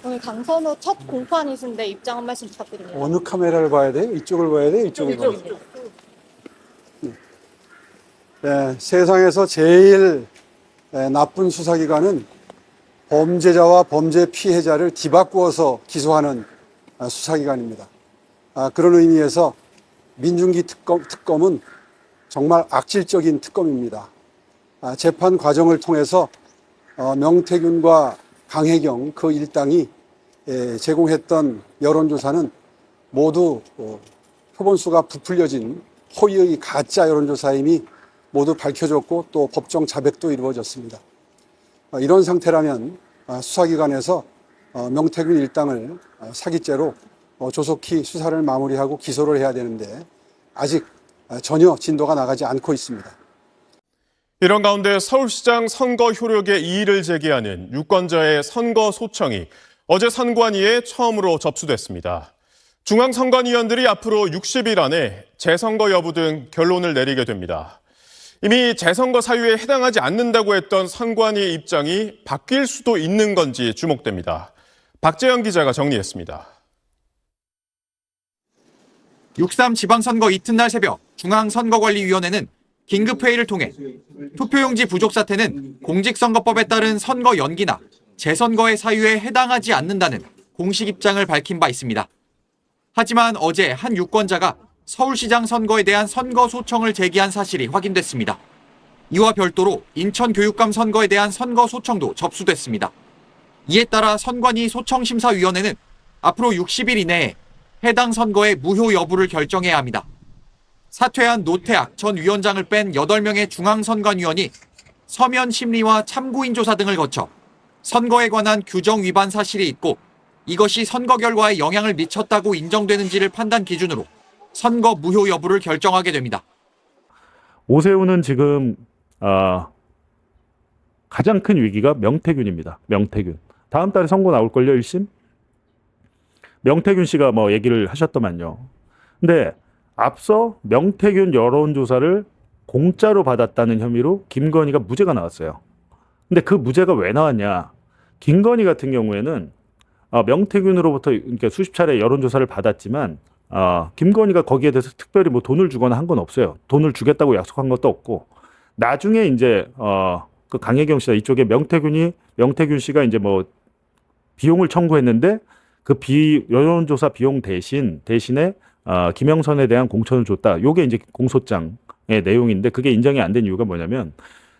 오늘 강선호 첫 공판이신데 입장 한 말씀 부탁드립니다. 어느 카메라를 봐야 돼요? 이쪽을 봐야 돼요? 이쪽을 봐야 돼요? 네, 세상에서 제일 나쁜 수사기관은 범죄자와 범죄 피해자를 뒤바꾸어서 기소하는 수사기관입니다. 그런 의미에서 민중기 특검은 정말 악질적인 특검입니다. 재판 과정을 통해서 명태균과 강혜경 그 일당이 제공했던 여론조사는 모두 표본수가 부풀려진 허위의 가짜 여론조사임이 모두 밝혀졌고 또 법정 자백도 이루어졌습니다. 이런 상태라면 수사기관에서 명태균 일당을 사기죄로 조속히 수사를 마무리하고 기소를 해야 되는데 아직 전혀 진도가 나가지 않고 있습니다. 이런 가운데 서울시장 선거 효력에 이의를 제기하는 유권자의 선거 소청이 어제 선관위에 처음으로 접수됐습니다. 중앙선관위원들이 앞으로 60일 안에 재선거 여부 등 결론을 내리게 됩니다. 이미 재선거 사유에 해당하지 않는다고 했던 선관위의 입장이 바뀔 수도 있는 건지 주목됩니다. 박재영 기자가 정리했습니다. 6.3 지방선거 이튿날 새벽 중앙선거관리위원회는 긴급회의를 통해 투표용지 부족 사태는 공직선거법에 따른 선거 연기나 재선거의 사유에 해당하지 않는다는 공식 입장을 밝힌 바 있습니다. 하지만 어제 한 유권자가 서울시장 선거에 대한 선거 소청을 제기한 사실이 확인됐습니다. 이와 별도로 인천교육감 선거에 대한 선거 소청도 접수됐습니다. 이에 따라 선관위 소청심사위원회는 앞으로 60일 이내에 해당 선거의 무효 여부를 결정해야 합니다. 사퇴한 노태악 전 위원장을 뺀 8명의 중앙선관위원이 서면 심리와 참고인 조사 등을 거쳐 선거에 관한 규정 위반 사실이 있고 이것이 선거 결과에 영향을 미쳤다고 인정되는지를 판단 기준으로 선거 무효 여부를 결정하게 됩니다. 오세훈은 지금 가장 큰 위기가 명태균입니다. 명태균. 다음 달에 선고 나올걸요, 1심? 명태균 씨가 뭐 얘기를 하셨더만요. 근데 앞서 명태균 여론조사를 공짜로 받았다는 혐의로 김건희가 무죄가 나왔어요. 근데 그 무죄가 왜 나왔냐? 김건희 같은 경우에는 명태균으로부터 그러니까 수십 차례 여론조사를 받았지만 김건희가 거기에 대해서 특별히 뭐 돈을 주거나 한 건 없어요. 돈을 주겠다고 약속한 것도 없고 나중에 이제 그 강혜경 씨가 이쪽에 명태균 씨가 이제 뭐 비용을 청구했는데 그 여론조사 비용 대신에 김영선에 대한 공천을 줬다. 요게 이제 공소장의 내용인데 그게 인정이 안 된 이유가 뭐냐면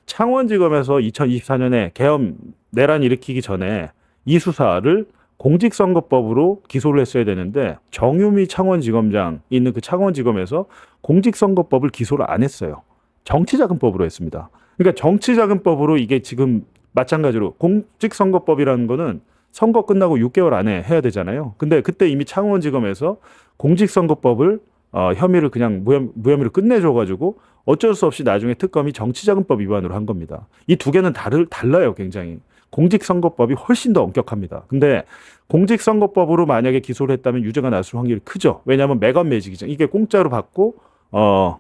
창원지검에서 2024년에 계엄 내란 일으키기 전에 이 수사를 공직선거법으로 기소를 했어야 되는데 정유미 창원지검장 있는 그 창원지검에서 공직선거법을 기소를 안 했어요. 정치자금법으로 했습니다. 그러니까 정치자금법으로 이게 지금 마찬가지로 공직선거법이라는 거는 선거 끝나고 6개월 안에 해야 되잖아요. 근데 그때 이미 창원지검에서 공직선거법을 혐의를 그냥 무혐의로 끝내줘가지고 어쩔 수 없이 나중에 특검이 정치자금법 위반으로 한 겁니다. 이 두 개는 달라요, 굉장히. 공직선거법이 훨씬 더 엄격합니다. 근데 공직선거법으로 만약에 기소를 했다면 유죄가 났을 확률이 크죠. 왜냐하면 매각매직이죠. 이게 공짜로 받고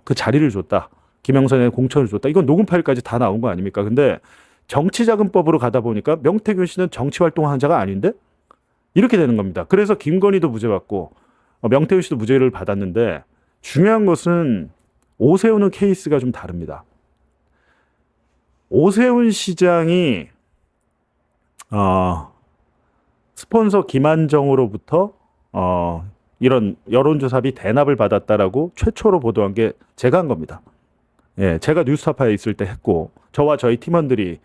그 자리를 줬다. 김영선에 공천을 줬다. 이건 녹음 파일까지 다 나온 거 아닙니까? 근데 정치자금법으로 가다 보니까 명태균 씨는 정치활동한 자가 아닌데 이렇게 되는 겁니다. 그래서 김건희도 무죄받고 명태균 씨도 무죄를 받았는데 중요한 것은 오세훈은 케이스가 좀 다릅니다. 오세훈 시장이 스폰서 김한정으로부터 이런 여론조사비 대납을 받았다라고 최초로 보도한 게 제가 한 겁니다. 예, 제가 뉴스타파에 있을 때 했고 저와 저희 팀원들이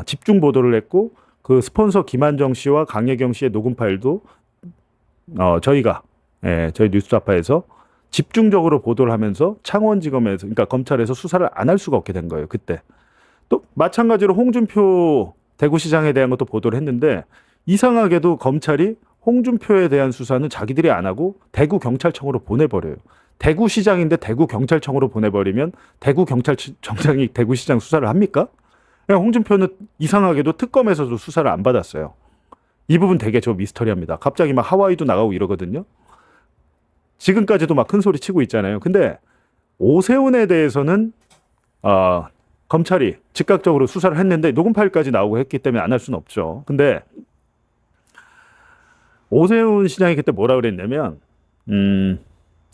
집중 보도를 했고 그 스폰서 김한정 씨와 강혜경 씨의 녹음 파일도 저희가 저희 뉴스타파에서 집중적으로 보도를 하면서 창원지검에서 그러니까 검찰에서 수사를 안 할 수가 없게 된 거예요. 그때 또 마찬가지로 홍준표 대구시장에 대한 것도 보도를 했는데 이상하게도 검찰이 홍준표에 대한 수사는 자기들이 안 하고 대구경찰청으로 보내버려요. 대구시장인데 대구경찰청으로 보내버리면 대구경찰청장이 대구시장 수사를 합니까? 홍준표는 이상하게도 특검에서도 수사를 안 받았어요. 이 부분 되게 저 미스터리합니다. 갑자기 막 하와이도 나가고 이러거든요. 지금까지도 막 큰 소리 치고 있잖아요. 근데 오세훈에 대해서는 검찰이 즉각적으로 수사를 했는데 녹음 파일까지 나오고 했기 때문에 안 할 수는 없죠. 근데 오세훈 시장이 그때 뭐라 그랬냐면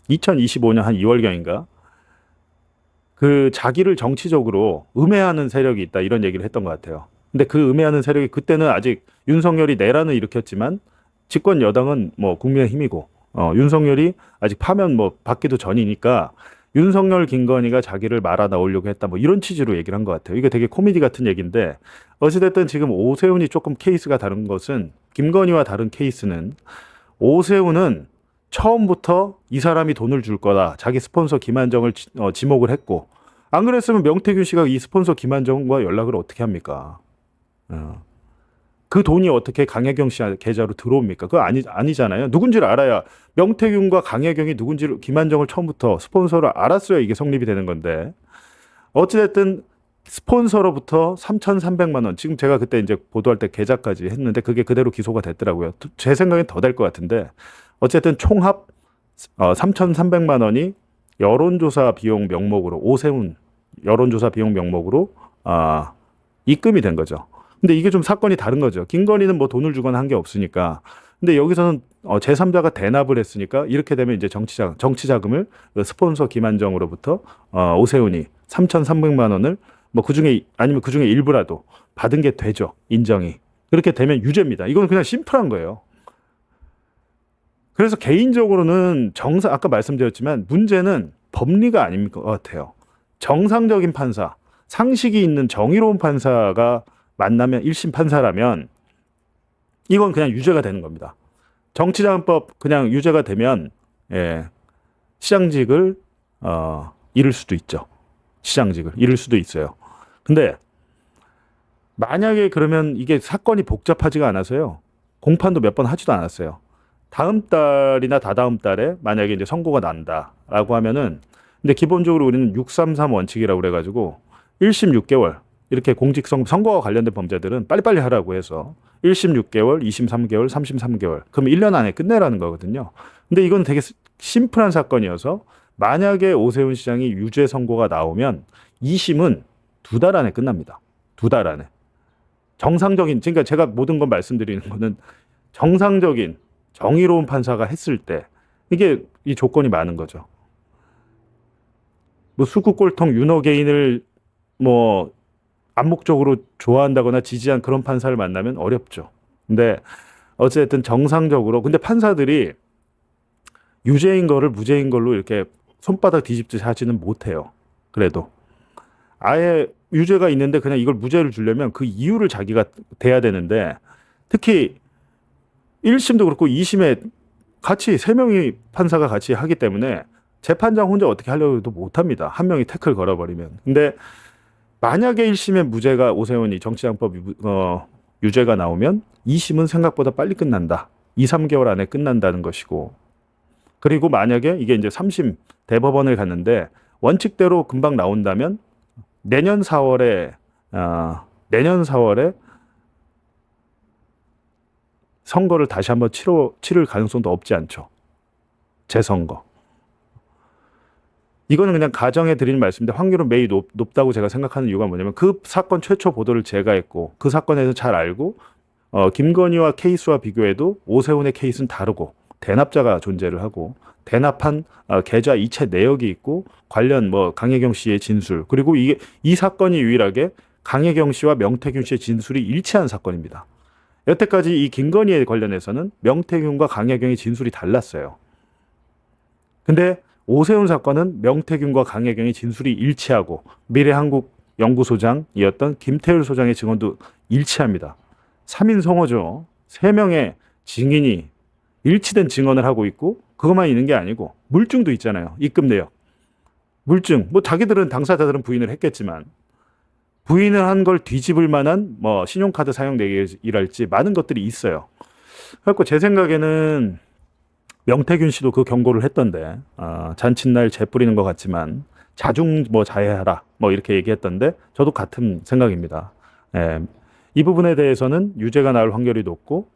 2025년 한 2월경인가 그 자기를 정치적으로 음해하는 세력이 있다 이런 얘기를 했던 것 같아요. 근데 그 음해하는 세력이 그때는 아직 윤석열이 내란을 일으켰지만 집권 여당은 뭐 국민의힘이고 윤석열이 아직 파면 뭐 받기도 전이니까 윤석열 김건희가 자기를 말아 나오려고 했다 뭐 이런 취지로 얘기를 한 것 같아요. 이게 되게 코미디 같은 얘기인데 어찌됐든 지금 오세훈이 조금 케이스가 다른 것은 김건희와 다른 케이스는 오세훈은 처음부터 이 사람이 돈을 줄 거다. 자기 스폰서 김한정을 지목을 했고 안 그랬으면 명태균 씨가 이 스폰서 김한정과 연락을 어떻게 합니까? 그 돈이 어떻게 강혜경 씨 계좌로 들어옵니까? 그거 아니잖아요. 누군지를 알아야 명태균과 강혜경이 누군지를 김한정을 처음부터 스폰서를 알았어야 이게 성립이 되는 건데 어찌됐든 스폰서로부터 3,300만 원 지금 제가 그때 이제 보도할 때 계좌까지 했는데 그게 그대로 기소가 됐더라고요. 제 생각엔 더 될 것 같은데 어쨌든 총합 3,300만 원이 여론조사 비용 명목으로 오세훈 여론조사 비용 명목으로 입금이 된 거죠. 근데 이게 좀 사건이 다른 거죠. 김건희는 뭐 돈을 주거나 한 게 없으니까. 근데 여기서는 제3자가 대납을 했으니까 이렇게 되면 이제 정치 자금을 스폰서 김한정으로부터 오세훈이 3,300만 원을 뭐 그중에 아니면 그중에 일부라도 받은 게 되죠. 인정이. 그렇게 되면 유죄입니다. 이건 그냥 심플한 거예요. 그래서 개인적으로는 아까 말씀드렸지만 문제는 법리가 아닌 것 같아요. 정상적인 판사, 상식이 있는 정의로운 판사가 만나면 1심 판사라면 이건 그냥 유죄가 되는 겁니다. 정치자금법 그냥 유죄가 되면 시장직을 잃을 수도 있죠. 시장직을 잃을 수도 있어요. 근데 만약에 그러면 이게 사건이 복잡하지가 않아서요. 공판도 몇 번 하지도 않았어요. 다음 달이나 다다음 달에 만약에 이제 선고가 난다라고 하면은 근데 기본적으로 우리는 633 원칙이라고 그래가지고 1심 6개월 이렇게 선거와 관련된 범죄들은 빨리빨리 하라고 해서 1심 6개월, 2심 3개월, 3심 3개월. 그럼 1년 안에 끝내라는 거거든요. 근데 이건 되게 심플한 사건이어서 만약에 오세훈 시장이 유죄 선고가 나오면 2심은 2달 안에 끝납니다. 2달 안에. 정상적인, 그러니까 제가 모든 건 말씀드리는 거는 정상적인 정의로운 판사가 했을 때 이게 이 조건이 많은 거죠. 뭐 수구꼴통 윤호개인을 뭐 암묵적으로 좋아한다거나 지지한 그런 판사를 만나면 어렵죠. 근데 어쨌든 정상적으로 근데 판사들이 유죄인 거를 무죄인 걸로 이렇게 손바닥 뒤집듯이 하지는 못해요. 그래도 아예 유죄가 있는데 그냥 이걸 무죄를 주려면 그 이유를 자기가 대야 되는데 특히 1심도 그렇고 2심에 같이 3명이 판사가 같이 하기 때문에 재판장 혼자 어떻게 하려고 해도 못합니다. 한 명이 태클 걸어버리면. 근데 만약에 1심에 무죄가 오세훈이 정치자금법 유죄가 나오면 2심은 생각보다 빨리 끝난다. 2, 3개월 안에 끝난다는 것이고 그리고 만약에 이게 이제 3심 대법원을 갔는데 원칙대로 금방 나온다면 내년 4월에 선거를 다시 한번 치를 가능성도 없지 않죠. 재선거. 이거는 그냥 가정해 드리는 말씀인데 확률은 매우 높다고 제가 생각하는 이유가 뭐냐면 그 사건 최초 보도를 제가 했고 그 사건에서 잘 알고 김건희와 케이스와 비교해도 오세훈의 케이스는 다르고 대납자가 존재를 하고 대납한 계좌 이체 내역이 있고 관련 뭐 강혜경 씨의 진술 그리고 이 사건이 유일하게 강혜경 씨와 명태균 씨의 진술이 일치한 사건입니다. 여태까지 이 김건희에 관련해서는 명태균과 강혜경의 진술이 달랐어요. 근데 오세훈 사건은 명태균과 강혜경의 진술이 일치하고 미래한국 연구소장이었던 김태율 소장의 증언도 일치합니다. 3인 성호죠. 3명의 증인이 일치된 증언을 하고 있고 그것만 있는 게 아니고 물증도 있잖아요. 입금 내역. 물증. 뭐 자기들은 당사자들은 부인을 했겠지만 부인을 한 걸 뒤집을 만한 뭐 신용카드 사용 내역이랄지 많은 것들이 있어요. 그래서 제 생각에는 명태균 씨도 그 경고를 했던데 잔칫날 재 뿌리는 것 같지만 자중 뭐 자해하라 뭐 이렇게 얘기했던데 저도 같은 생각입니다. 이 부분에 대해서는 유죄가 나올 확률이 높고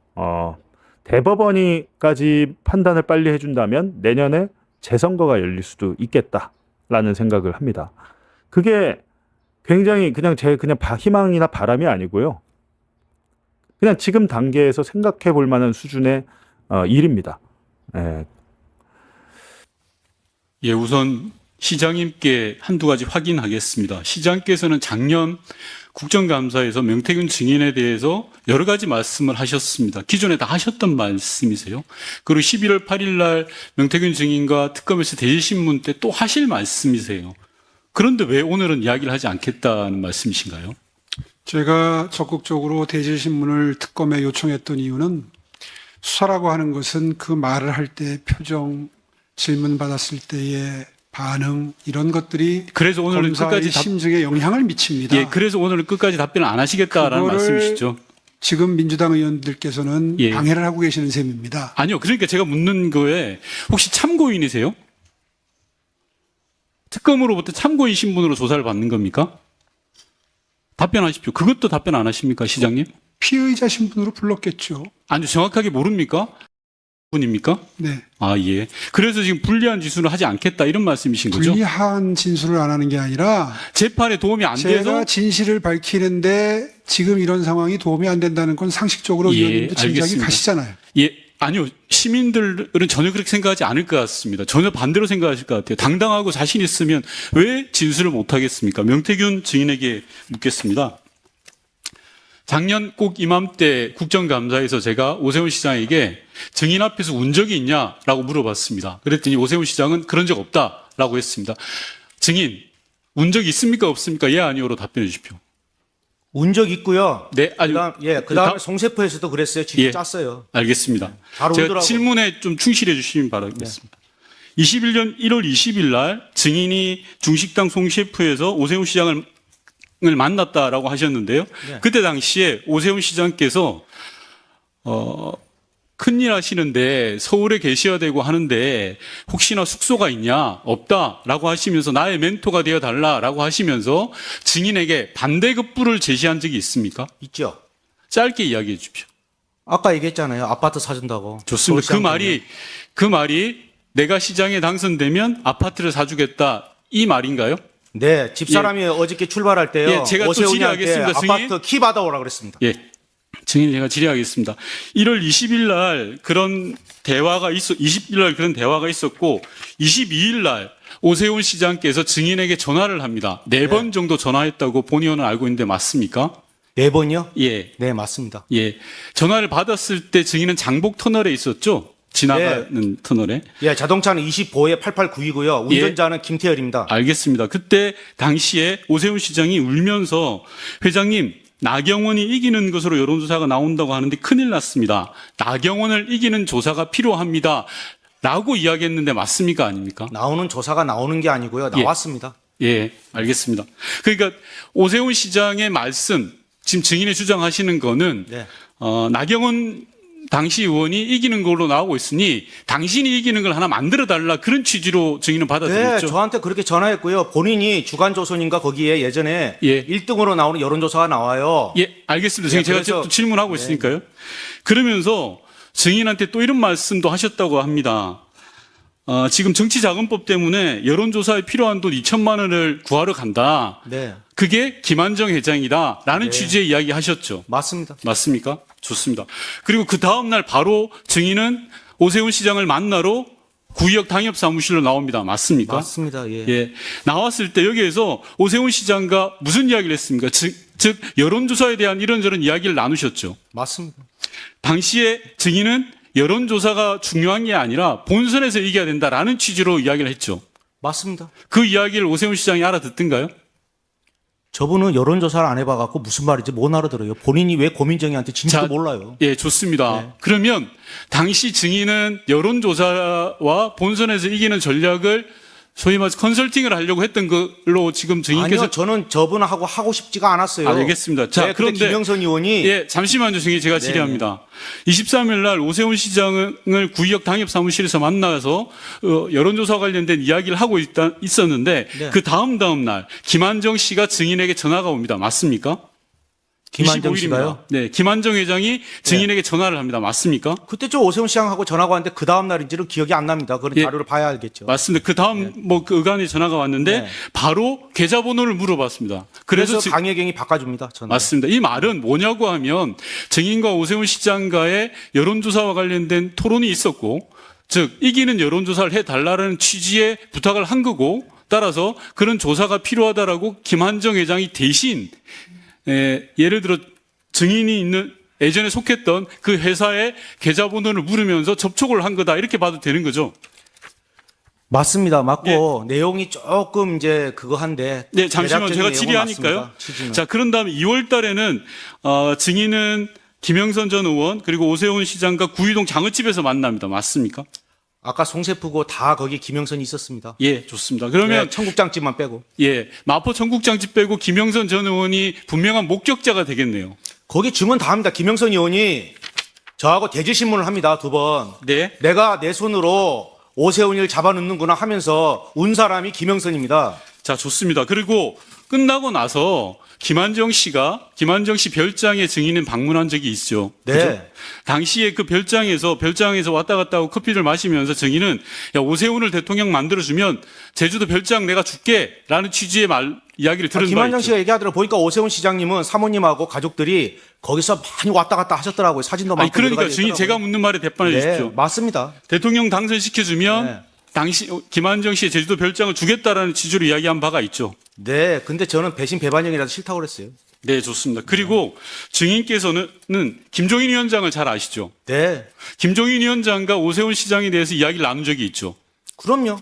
대법원이까지 판단을 빨리 해준다면 내년에 재선거가 열릴 수도 있겠다라는 생각을 합니다. 그게 굉장히 그냥 제 그냥 희망이나 바람이 아니고요. 그냥 지금 단계에서 생각해 볼 만한 수준의 일입니다. 예. 예, 우선 시장님께 한두 가지 확인하겠습니다. 시장께서는 작년 국정감사에서 명태균 증인에 대해서 여러 가지 말씀을 하셨습니다. 기존에 다 하셨던 말씀이세요. 그리고 11월 8일 날 명태균 증인과 특검에서 대질신문 때 또 하실 말씀이세요. 그런데 왜 오늘은 이야기를 하지 않겠다는 말씀이신가요? 제가 적극적으로 대질신문을 특검에 요청했던 이유는 수사라고 하는 것은 그 말을 할 때 표정, 질문 받았을 때의 반응 이런 것들이 그래서 오늘은 검사의 끝까지 심증에 영향을 미칩니다. 예, 그래서 오늘은 끝까지 답변을 안 하시겠다라는 그거를 말씀이시죠? 지금 민주당 의원들께서는 예. 방해를 하고 계시는 셈입니다. 아니요. 그러니까 제가 묻는 거에 혹시 참고인이세요? 특검으로부터 참고인 신분으로 조사를 받는 겁니까? 답변하십시오. 그것도 답변 안 하십니까, 시장님? 피의자 신분으로 불렀겠죠. 아니, 정확하게 모릅니까? 분입니까? 네. 아, 예. 그래서 지금 불리한 지수를 하지 않겠다 이런 말씀이신 거죠? 불리한 진술을 안 하는 게 아니라 재판에 도움이 안 제가 돼서 진실을 밝히는데 지금 이런 상황이 도움이 안 된다는 건 상식적으로 예, 의원님도 짐작이 알겠습니다. 가시잖아요. 예, 아니요. 시민들은 전혀 그렇게 생각하지 않을 것 같습니다. 전혀 반대로 생각하실 것 같아요. 당당하고 자신 있으면 왜 진술을 못 하겠습니까? 명태균 증인에게 묻겠습니다. 작년 꼭 이맘때 국정감사에서 제가 오세훈 시장에게 증인 앞에서 운 적이 있냐라고 물어봤습니다. 그랬더니 오세훈 시장은 그런 적 없다라고 했습니다. 증인, 운 적 있습니까? 없습니까? 예, 아니오로 답변해 주십시오. 운 적 있고요. 네, 아니, 그다음에 송세포에서도 그랬어요. 직접 예. 짰어요. 알겠습니다. 바로 제가 울더라고요. 질문에 좀 충실해 주시면 바라겠습니다. 21년 1월 20일 날 증인이 중식당 송셰프에서 오세훈 시장을 만났다라고 하셨는데요. 네. 그때 당시에 오세훈 시장께서 큰일 하시는데 서울에 계셔야 되고 하는데 혹시나 숙소가 있냐? 없다라고 하시면서 나의 멘토가 되어 달라라고 하시면서 증인에게 반대급부를 제시한 적이 있습니까? 있죠. 짧게 이야기해 주십시오. 아까 얘기했잖아요. 아파트 사준다고. 좋습니다. 그 말이 내가 시장에 당선되면 아파트를 사주겠다 이 말인가요? 네, 집사람이 어저께 출발할 때요. 예, 제가 또 오세훈이한테 질의하겠습니다, 아파트 승인. 키 받아오라 그랬습니다. 예. 증인 제가 질의하겠습니다. 1월 20일 날 그런 대화가 20일 날 그런 대화가 있었고 22일 날 오세훈 시장께서 증인에게 전화를 합니다. 4번 정도 전화했다고 본 의원은 알고 있는데 맞습니까? 4번이요? 예. 네, 맞습니다. 예. 전화를 받았을 때 증인은 장복 터널에 있었죠? 지나가는 터널에. 예, 자동차는 25에 889이고요. 운전자는 김태열입니다. 알겠습니다. 그때 당시에 오세훈 시장이 울면서 회장님, 나경원이 이기는 것으로 여론조사가 나온다고 하는데 큰일 났습니다. 나경원을 이기는 조사가 필요합니다. 라고 이야기했는데 맞습니까? 아닙니까? 나오는 조사가 나오는 게 아니고요. 나왔습니다. 예, 알겠습니다. 그러니까 오세훈 시장의 말씀, 지금 증인이 주장하시는 거는 네. 나경원 당시 의원이 이기는 걸로 나오고 있으니 당신이 이기는 걸 하나 만들어 달라 그런 취지로 증인은 네, 받아들였죠. 저한테 그렇게 전화했고요. 본인이 주간조선인가 거기에 예전에 예. 1등으로 나오는 여론조사가 나와요. 예, 알겠습니다. 증인 제가 그래서- 또 질문하고 있으니까요. 그러면서 증인한테 또 이런 말씀도 하셨다고 합니다. 지금 정치자금법 때문에 여론조사에 필요한 돈 2천만 원을 구하러 간다. 네, 그게 김한정 회장이다라는 취지의 이야기 하셨죠. 맞습니다. 맞습니까? 좋습니다. 그리고 그 다음날 바로 증인은 오세훈 시장을 만나러 구의역 당협 사무실로 나옵니다. 맞습니까? 맞습니다. 예. 예. 나왔을 때 여기에서 오세훈 시장과 무슨 이야기를 했습니까? 즉 여론조사에 대한 이런저런 이야기를 나누셨죠. 맞습니다. 당시에 증인은 여론조사가 중요한 게 아니라 본선에서 이겨야 된다라는 취지로 이야기를 했죠. 맞습니다. 그 이야기를 오세훈 시장이 알아듣던가요? 저분은 여론조사를 안 해봐갖고 무슨 말인지 못 알아들어요. 본인이 왜 고민정이한테 진지도 자, 몰라요. 예, 좋습니다. 그러면 당시 증인은 여론조사와 본선에서 이기는 전략을 소위 말해서 컨설팅을 하려고 했던 걸로 지금 증인께서 아니요, 저는 저분하고 하고 싶지가 않았어요. 알겠습니다. 자, 네, 그런데 김영선 의원이 예, 잠시만요, 증인 제가 질의합니다. 23일 날 오세훈 시장을 구의역 당협 사무실에서 만나서 여론조사 관련된 이야기를 하고 있었는데 네. 그 다음 날 김한정 씨가 증인에게 전화가 옵니다. 맞습니까? 김한정 25일입니다. 씨가요? 네, 김한정 회장이 증인에게 전화를 합니다. 맞습니까? 그때 좀 오세훈 시장하고 전화가 왔는데 그 다음 날인지는 기억이 안 납니다. 그런 예. 자료를 봐야 알겠죠. 맞습니다. 그 다음 뭐 그 의관에 전화가 왔는데 네. 바로 계좌번호를 물어봤습니다. 그래서 지- 강혜경이 바꿔줍니다. 전화. 맞습니다. 이 말은 뭐냐고 하면 증인과 오세훈 시장과의 여론조사와 관련된 토론이 있었고, 즉 이기는 여론조사를 해달라는 취지의 부탁을 한 거고, 따라서 그런 조사가 필요하다라고 김한정 회장이 대신 예를 들어 증인이 있는 예전에 속했던 그 회사의 계좌번호를 물으면서 접촉을 한 거다, 이렇게 봐도 되는 거죠. 맞습니다. 맞고 내용이 조금 이제 그거 한데. 네, 잠시만 대략적인 제가 내용은 질의하니까요. 맞습니다. 취지는. 자, 그런 다음에 2월 달에는 증인은 김영선 전 의원 그리고 오세훈 시장과 구이동 장어집에서 만납니다. 맞습니까? 아까 송세프고 다 거기 김영선이 있었습니다. 예, 좋습니다. 그러면 네, 청국장집만 빼고. 예, 마포 청국장집 빼고 김영선 전 의원이 분명한 목격자가 되겠네요. 거기 증언 다 합니다. 김영선 의원이 저하고 대질신문을 합니다. 2번. 네. 내가 내 손으로 오세훈이를 잡아놓는구나 하면서 운 사람이 김영선입니다. 자, 좋습니다. 그리고 끝나고 나서 김한정 씨 별장에 증인은 방문한 적이 있죠. 네. 그죠? 당시에 그 별장에서 왔다 갔다 하고 커피를 마시면서 증인은 야, 오세훈을 대통령 만들어주면 제주도 별장 내가 줄게라는 취지의 이야기를 들은 바 김한정 있죠. 씨가 얘기하더라 보니까 오세훈 시장님은 사모님하고 가족들이 거기서 많이 왔다 갔다 하셨더라고요. 사진도 많고. 아니, 그러니까 여러 가지 증인 있더라고요. 제가 묻는 말에 대답해 네, 주십시오. 맞습니다. 대통령 당선시켜주면 네. 당시 김한정 씨의 제주도 별장을 주겠다라는 취지로 이야기한 바가 있죠. 네, 근데 저는 배신 배반형이라서 싫다고 그랬어요. 네, 좋습니다. 그리고 증인께서는 김종인 위원장을 잘 아시죠? 네, 김종인 위원장과 오세훈 시장에 대해서 이야기를 나눈 적이 있죠. 그럼요.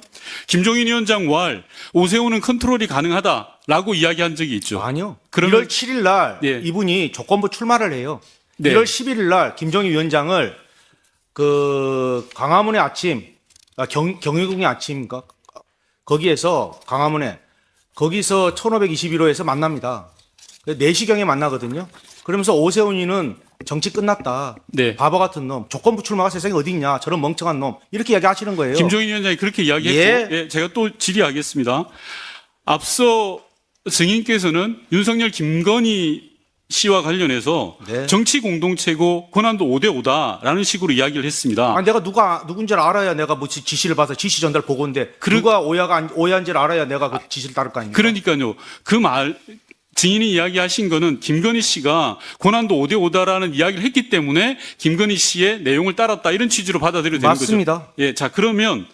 김종인 위원장 왈 오세훈은 컨트롤이 가능하다라고 이야기한 적이 있죠. 아니요. 그러면- 1월 7일 날 예. 이분이 조건부 출마를 해요. 네. 1월 11일 날 김정희 위원장을 그 광화문의 아침, 경희궁의 아침인가 거기에서 강화문에 거기서 1521호에서 만납니다. 4시경에 만나거든요. 그러면서 오세훈이는 정치 끝났다. 네. 바보 같은 놈. 조건부 출마가 세상에 어디 있냐. 저런 멍청한 놈. 이렇게 이야기하시는 거예요. 김종인 위원장이 그렇게 이야기했고, 예. 예, 제가 또 질의하겠습니다. 앞서 증인께서는 윤석열 김건희 씨와 관련해서 네. 정치 공동체고 권한도 5대5다라는 식으로 이야기를 했습니다. 아, 내가 누군지를 알아야 내가 뭐 지시를 봐서 지시 전달 보고인데 누가 오해한지를 알아야 내가 그 지시를 따를 거 아닙니까? 그러니까요. 그 말, 증인이 이야기하신 거는 김건희 씨가 권한도 5대5다라는 이야기를 했기 때문에 김건희 씨의 내용을 따랐다, 이런 취지로 받아들여야 되는 맞습니다. 거죠. 예, 자, 그러면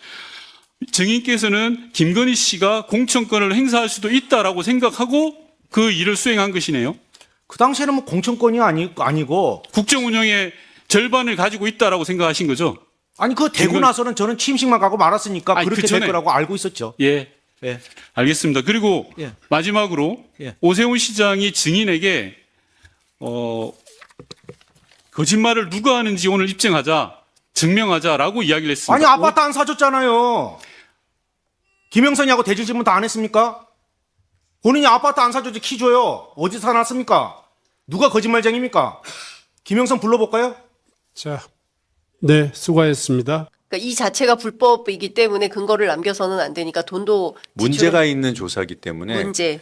증인께서는 김건희 씨가 공천권을 행사할 수도 있다라고 생각하고 그 일을 수행한 것이네요. 그 당시에는 뭐 공천권이 아니고 국정 운영의 절반을 가지고 있다라고 생각하신 거죠. 아니 그 되고 김건- 나서는 저는 취임식만 가고 말았으니까 아니, 그렇게 그 전에- 될 거라고 알고 있었죠. 예, 예. 알겠습니다. 그리고 예. 마지막으로 예. 오세훈 시장이 증인에게 거짓말을 누가 하는지 오늘 입증하자, 증명하자라고 이야기를 했습니다. 아니 아파트 안 사줬잖아요. 김영선이하고 대질 질문 다 안 했습니까? 본인이 아파트 안 사줬지 키 줘요. 어디서 사놨습니까? 누가 거짓말쟁입니까? 김영선 불러볼까요? 자, 네, 수고하셨습니다. 그러니까 이 자체가 불법이기 때문에 근거를 남겨서는 안 되니까 돈도 문제가 있는 조사기 때문에 문제.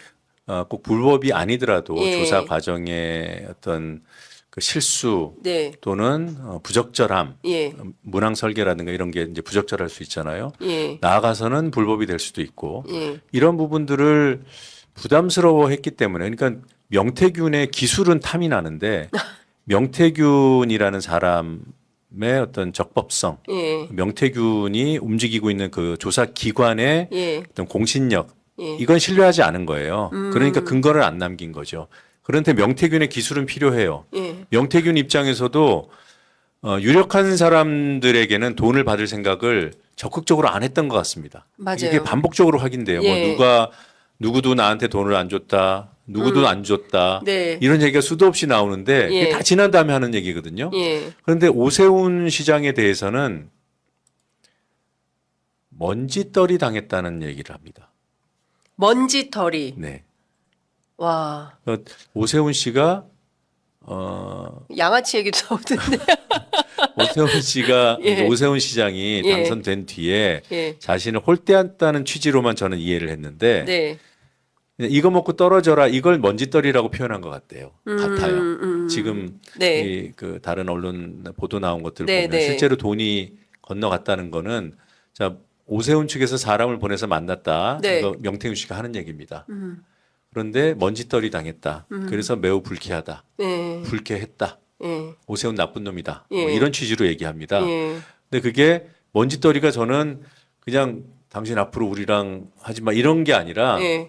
꼭 불법이 아니더라도 예. 조사 과정에 어떤 그 실수 네. 또는 부적절함, 예. 문항 설계라든가 이런 게 이제 부적절할 수 있잖아요. 예. 나아가서는 불법이 될 수도 있고 예. 이런 부분들을 부담스러워했기 때문에, 그러니까 명태균의 기술은 탐이 나는데 명태균이라는 사람의 어떤 적법성, 예. 명태균이 움직이고 있는 그 조사 기관의 예. 어떤 공신력, 예. 이건 신뢰하지 않은 거예요. 그러니까 근거를 안 남긴 거죠. 그런데 명태균의 기술은 필요해요. 예. 명태균 입장에서도 유력한 사람들에게는 돈을 받을 생각을 적극적으로 안 했던 것 같습니다. 맞아요. 이게 반복적으로 확인돼요. 예. 뭐 누구도 나한테 돈을 안 줬다, 누구도 안 줬다, 네. 이런 얘기가 수도 없이 나오는데 예. 이게 다 지난 다음에 하는 얘기거든요. 예. 그런데 오세훈 시장에 대해서는 먼지떨이 당했다는 얘기를 합니다. 먼지털이. 네. 와. 오세훈 씨가 양아치 얘기도 나오던데. 오세훈 씨가 예. 오세훈 시장이 예. 당선된 뒤에 예. 자신을 홀대한다는 취지로만 저는 이해를 했는데 네. 이거 먹고 떨어져라 이걸 먼지떨이라고 표현한 것 같아요. 같아요. 지금 네. 그 다른 언론 보도 나온 것들 네, 보면 네. 실제로 돈이 건너갔다는 거는 자 오세훈 측에서 사람을 보내서 만났다. 네. 이거 명태균 씨가 하는 얘기입니다. 그런데 먼지떨이 당했다. 그래서 매우 불쾌하다. 예. 불쾌했다. 예. 오세훈 나쁜 놈이다. 예. 뭐 이런 취지로 얘기합니다. 예. 근데 그게 먼지떨이가 저는 그냥 당신 앞으로 우리랑 하지 마 이런 게 아니라 예.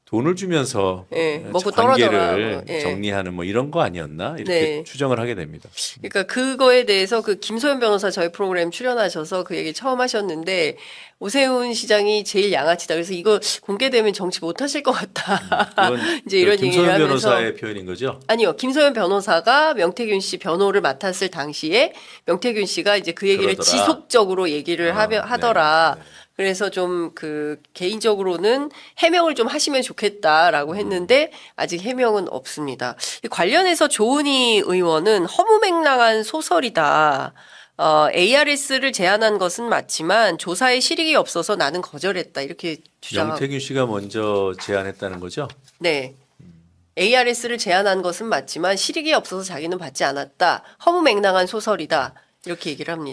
돈을 주면서 예. 먹고 관계를 떨어져라. 예. 정리하는 뭐 이런 거 아니었나 이렇게 네. 추정을 하게 됩니다. 그러니까 그거에 대해서 그 김소연 변호사 저희 프로그램 출연하셔서 그 얘기 처음 하셨는데 오세훈 시장이 제일 양아치다. 그래서 이거 공개되면 정치 못 하실 것 같다. 그건 이제 이런 얘기를 김소연 하면서 변호사의 표현인 거죠. 아니요. 김소연 변호사가 명태균 씨 변호를 맡았을 당시에 명태균 씨가 이제 그 얘기를 그러더라. 지속적으로 얘기를 하더라. 네. 그래서 좀 그 개인적으로는 해명을 좀 하시면 좋겠다라고 했는데 아직 해명은 없습니다. 이 관련해서 조은희 의원은 허무맹랑한 소설이다. ARS를 제안한 것은 맞지만 조사에 실익이 없어서 나는 거절했다. 이렇게 주장하고. 명태균 씨가 먼저 제안했다는 거죠. 네. ARS를 제안한 것은 맞지만 실익이 없어서 자기는 받지 않았다. 허무맹랑한 소설이다. 이렇게 얘기를 합니다.